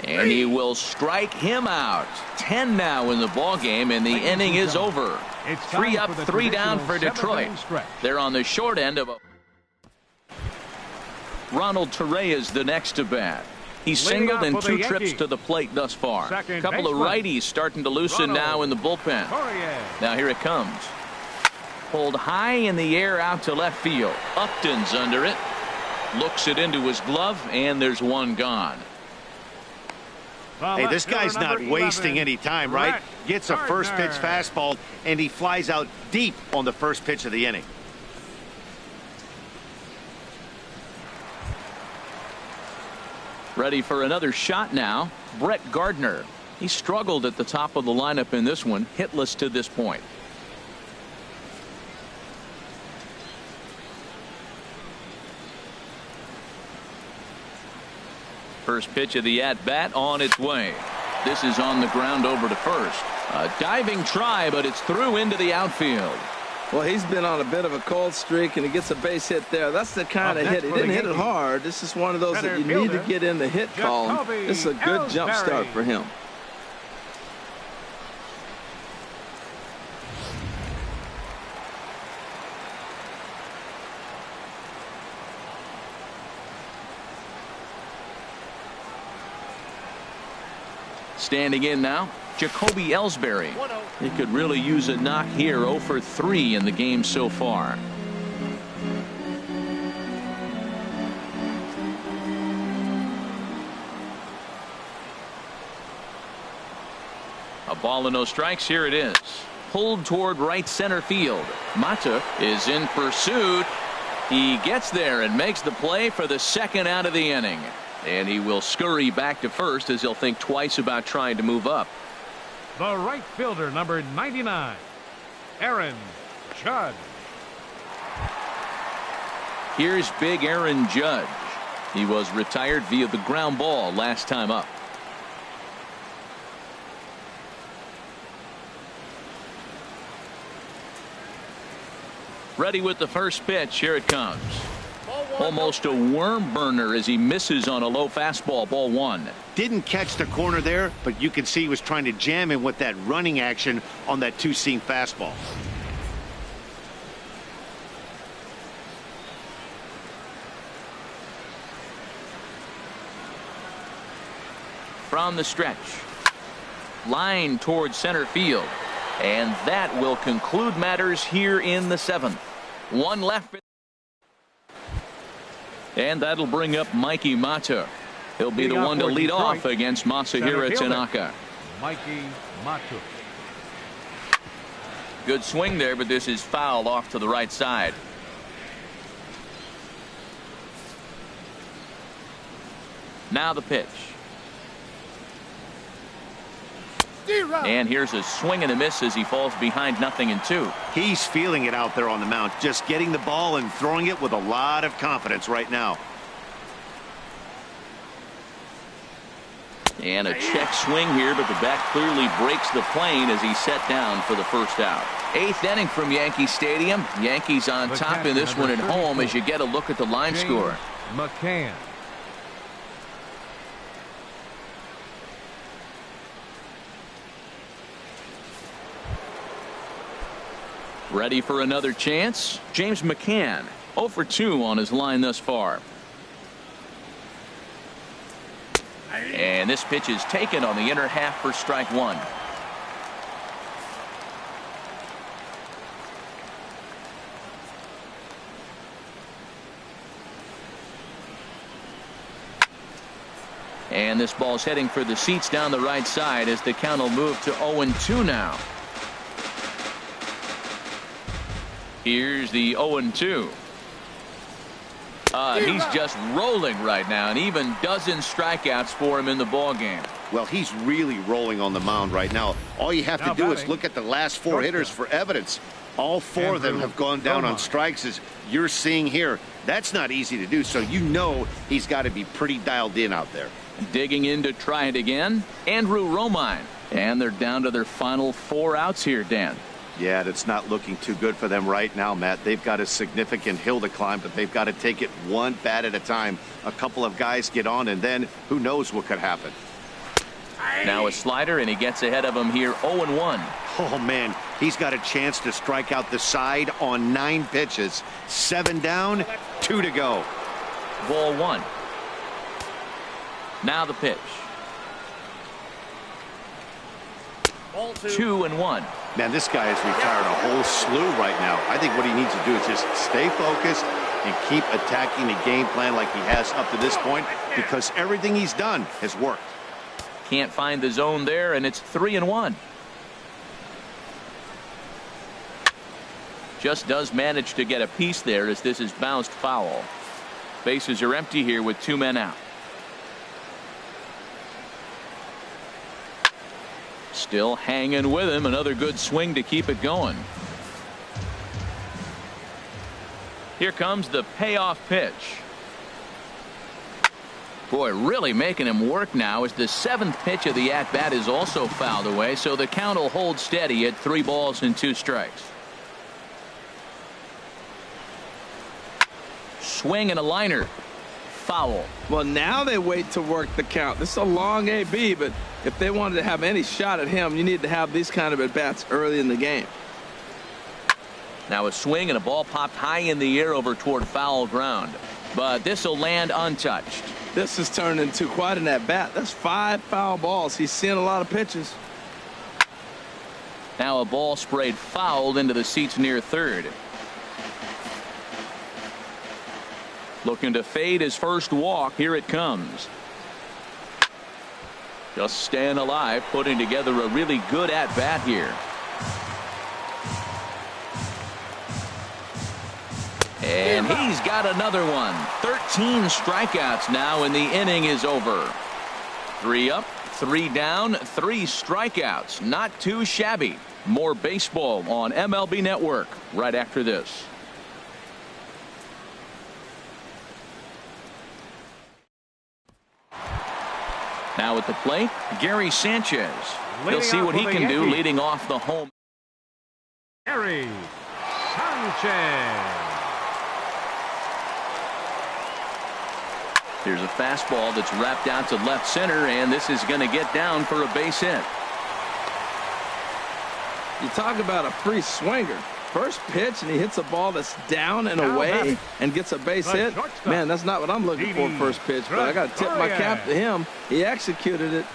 And he will strike him out. 10 now in the ball game, and the inning is over. 3 up, 3 down for Detroit. They're on the short end of a. Ronald Torreyes the next to bat. He's singled in 2 trips to the plate thus far. A couple of righties starting to loosen now in the bullpen. Now here it comes. Pulled high in the air out to left field. Upton's under it. Looks it into his glove, and there's 1 gone.
Hey, this guy's not wasting any time, right? Gets a first pitch fastball, and he flies out deep on the first pitch of the inning.
Ready for another shot now. Brett Gardner. He struggled at the top of the lineup in this one, hitless to this point. First pitch of the at-bat on its way. This is on the ground over to first. A diving try, but it's through into the outfield.
Well, he's been on a bit of a cold streak, and he gets a base hit there. That's the kind of hit. He didn't hit it hard. This is one of those that you need to get in the hit column. This is a good jump start for him.
Standing in now, Jacoby Ellsbury. He could really use a knock here. 0 for 3 in the game so far. A ball and no strikes. Here it is. Pulled toward right center field. Mata is in pursuit. He gets there and makes the play for the second out of the inning. And he will scurry back to first as he'll think twice about trying to move up.
The right fielder, number 99, Aaron Judge.
Here's big Aaron Judge. He was retired via the ground ball last time up. Ready with the first pitch. Here it comes. Almost a worm burner as he misses on a low fastball. Ball 1.
Didn't catch the corner there, but you can see he was trying to jam him with that running action on that 2-seam fastball.
From the stretch. Line towards center field. And that will conclude matters here in the 7th. 1 left. And that'll bring up Mikey Mata. He'll be the one to lead off against Masahiro Tanaka.
Mikey Mata.
Good swing there, but this is foul off to the right side. Now the pitch. And here's a swing and a miss as he falls behind 0-2.
He's feeling it out there on the mound, just getting the ball and throwing it with a lot of confidence right now.
And a check swing here, but the bat clearly breaks the plane as he's set down for the first out. 8th inning from Yankee Stadium. Yankees on top in this one at home as you get a look at the line score.
McCann.
Ready for another chance? James McCann, 0 for 2 on his line thus far. And this pitch is taken on the inner half for strike one. And this ball's heading for the seats down the right side as the count will move to 0-2 now. Here's the 0-2. He's just rolling right now, and even dozen strikeouts for him in the ball game.
Well, he's really rolling on the mound right now. All you have to do is look at the last 4 hitters for evidence. All 4 of them have gone down on strikes, as you're seeing here. That's not easy to do, so you know he's got to be pretty dialed in out there.
Digging in to try it again, Andrew Romine. And they're down to their final 4 outs here, Dan.
Yeah, that's not looking too good for them right now, Matt. They've got a significant hill to climb, but they've got to take it one bat at a time. A couple of guys get on, and then who knows what could happen.
Now a slider, and he gets ahead of him here, 0-1.
Oh, man, he's got a chance to strike out the side on 9 pitches. 7 down, 2 to go.
Ball 1. Now the pitch. 2-1.
Man, this guy has retired a whole slew right now. I think what he needs to do is just stay focused and keep attacking the game plan like he has up to this point, because everything he's done has worked.
Can't find the zone there, and it's 3-1. Just does manage to get a piece there as this is bounced foul. Bases are empty here with 2 men out. Still hanging with him. Another good swing to keep it going. Here comes the payoff pitch. Boy, really making him work now as the 7th pitch of the at-bat is also fouled away, so the count will hold steady at 3 balls and 2 strikes. Swing and a liner. Foul.
Well, now they wait to work the count. This is a long AB, but if they wanted to have any shot at him, you need to have these kind of at-bats early in the game.
Now a swing and a ball popped high in the air over toward foul ground, but this will land untouched.
This has turned into quite an at-bat. That's 5 foul balls. He's seeing a lot of pitches.
Now a ball sprayed fouled into the seats near third. Looking to fade his first walk. Here it comes. Just staying alive, putting together a really good at-bat here. And he's got another one. 13 strikeouts now, and the inning is over. 3 up, 3 down, 3 strikeouts. Not too shabby. More baseball on MLB Network right after this. Now at the plate, Gary Sanchez. We'll see what he can do leading off the home.
Gary Sanchez.
Here's a fastball that's wrapped out to left center, and this is going to get down for a base hit.
You talk about a free swinger. First pitch, and he hits a ball that's down and away and gets a base hit. Man, that's not what I'm looking for first pitch, but I got to tip my cap to him. He executed it.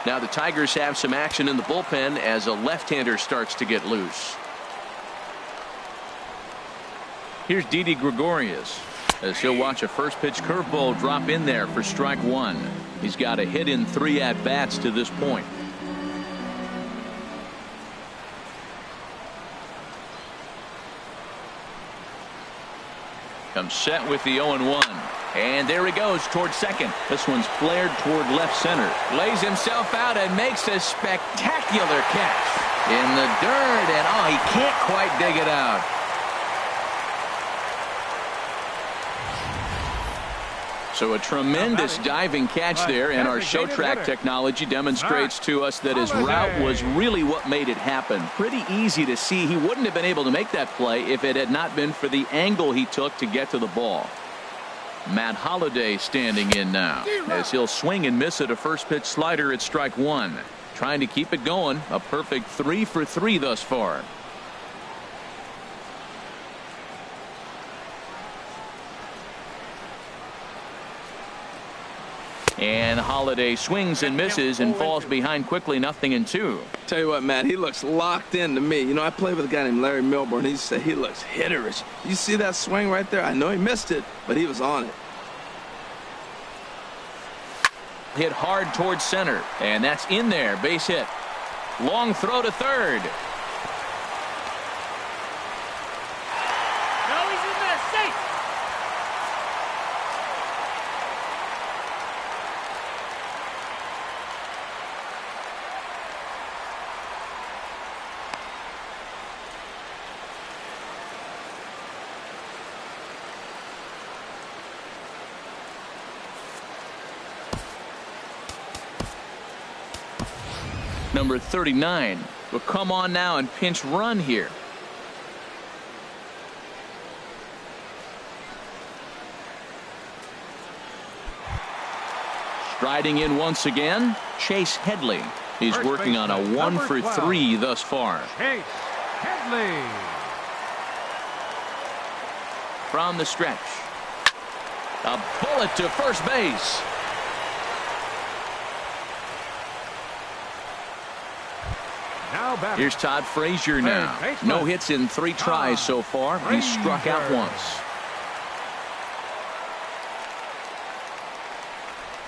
Now the Tigers have some action in the bullpen as a left-hander starts to get loose. Here's Didi Gregorius as he'll watch a first pitch curveball drop in there for strike 1. He's got a hit in 3 at-bats to this point. Comes set with the 0-1. And there he goes towards second. This one's flared toward left center. Lays himself out and makes a spectacular catch in the dirt. And oh, he can't quite dig it out. So a tremendous diving catch there, and our show track technology demonstrates to us that his route was really what made it happen. Pretty easy to see he wouldn't have been able to make that play if it had not been for the angle he took to get to the ball. Matt Holliday standing in now as he'll swing and miss at a first pitch slider at strike one. Trying to keep it going. A perfect 3 for 3 thus far. And Holliday swings and misses and falls behind quickly, 0-2.
Tell you what, Matt, he looks locked in to me. You know, I played with a guy named Larry Milburn. He said he looks hitterish. You see that swing right there? I know he missed it, but he was on it.
Hit hard towards center, and that's in there. Base hit. Long throw to third.
No, he's in there. Safe.
Number 39 will come on now and pinch run here. Striding in once again, Chase Headley. He's working on a 1 for 3 thus far.
Chase Headley.
From the stretch. A bullet to first base. Here's Todd Frazier now. No hits in 3 tries so far. He's struck out once.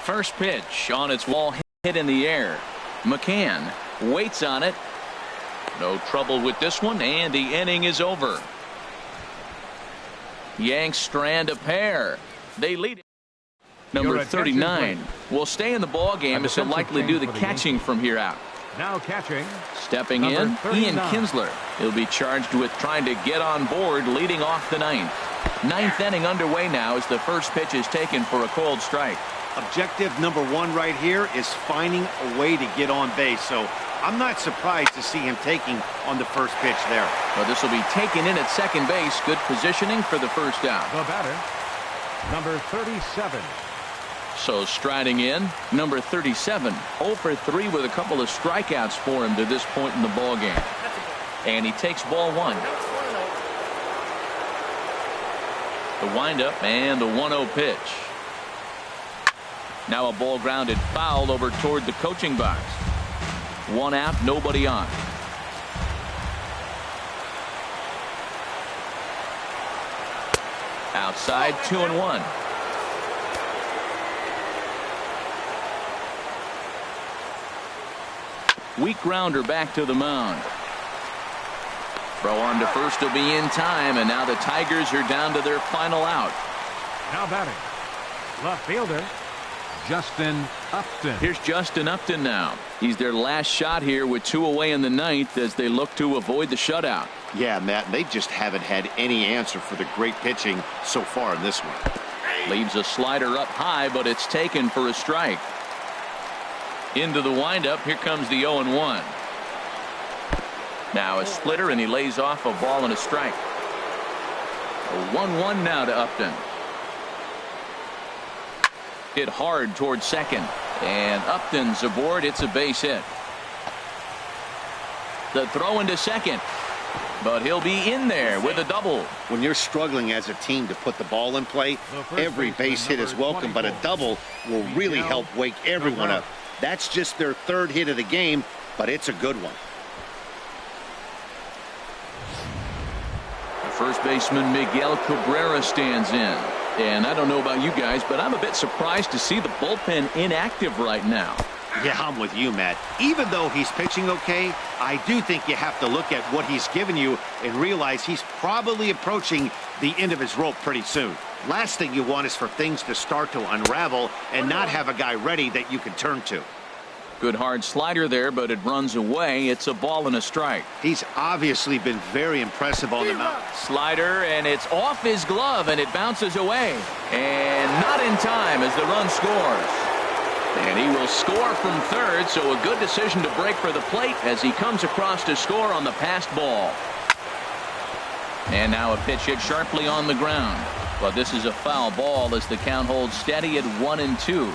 First pitch on its wall, hit in the air. McCann waits on it. No trouble with this one, and the inning is over. Yanks strand a pair. They lead it. Number 39 will stay in the ball game as he'll likely do the catching from here out.
Now catching.
Stepping in, Ian Kinsler. He'll be charged with trying to get on board, leading off the ninth. Ninth inning underway now as the first pitch is taken for a cold strike.
Objective number 1 right here is finding a way to get on base. So I'm not surprised to see him taking on the first pitch there.
Well, this will be taken in at second base. Good positioning for the first out.
The batter, number 37.
So striding in, number 37, 0 for 3 with a couple of strikeouts for him to this point in the ball game. And he takes ball 1. The windup and the 1-0 pitch. Now a ball grounded foul over toward the coaching box. 1 out, nobody on. Outside, 2-1. Weak grounder back to the mound. Throw on to first will be in time, and now the Tigers are down to their final out.
Now batting, left fielder, Justin Upton.
Here's Justin Upton now. He's their last shot here with 2 away in the ninth as they look to avoid the shutout.
Yeah, Matt, they just haven't had any answer for the great pitching so far in this one.
Leaves a slider up high, but it's taken for a strike. Into the windup. Here comes the 0-1. Now a splitter, and he lays off a ball and a strike. A 1-1 now to Upton. Hit hard towards second, and Upton's aboard. It's a base hit. The throw into second, but he'll be in there with a double.
When you're struggling as a team to put the ball in play, every base hit is welcome, but a double will really help wake everyone up. That's just their 3rd hit of the game, but it's a good one.
The first baseman Miguel Cabrera stands in. And I don't know about you guys, but I'm a bit surprised to see the bullpen inactive right now.
Yeah, I'm with you, Matt. Even though he's pitching okay, I do think you have to look at what he's given you and realize he's probably approaching the end of his rope pretty soon. Last thing you want is for things to start to unravel and not have a guy ready that you can turn to.
Good hard slider there, but it runs away. It's a ball and a strike.
He's obviously been very impressive on the mound.
Slider, and it's off his glove, and it bounces away. And not in time as the run scores. And he will score from third, so a good decision to break for the plate as he comes across to score on the passed ball. And now a pitch hit sharply on the ground. But this is a foul ball as the count holds steady at 1-2.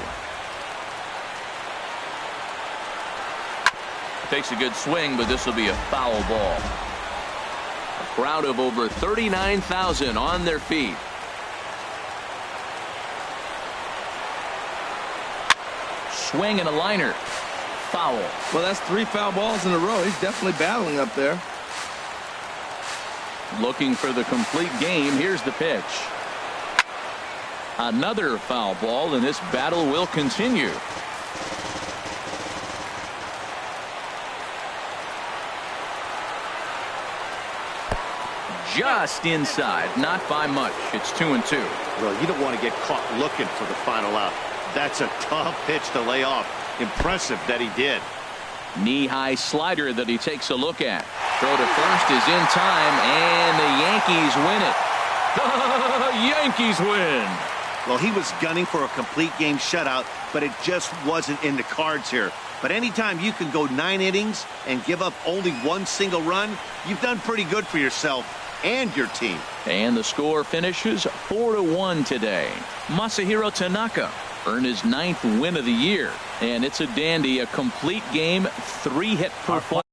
Takes a good swing, but this will be a foul ball. A crowd of over 39,000 on their feet. Swing and a liner. Foul.
Well, that's 3 foul balls in a row. He's definitely battling up there.
Looking for the complete game. Here's the pitch. Another foul ball, and this battle will continue. Just inside, not by much. It's 2-2.
Well, you don't want to get caught looking for the final out. That's a tough pitch to lay off. Impressive that he did.
Knee-high slider that he takes a look at. Throw to first is in time, and the Yankees win it. The Yankees win.
Well, he was gunning for a complete game shutout, but it just wasn't in the cards here. But anytime you can go 9 innings and give up only 1 single run, you've done pretty good for yourself and your team.
And the score finishes 4-1 today. Masahiro Tanaka earned his 9th win of the year. And it's a dandy, a complete game, 3-hit performance.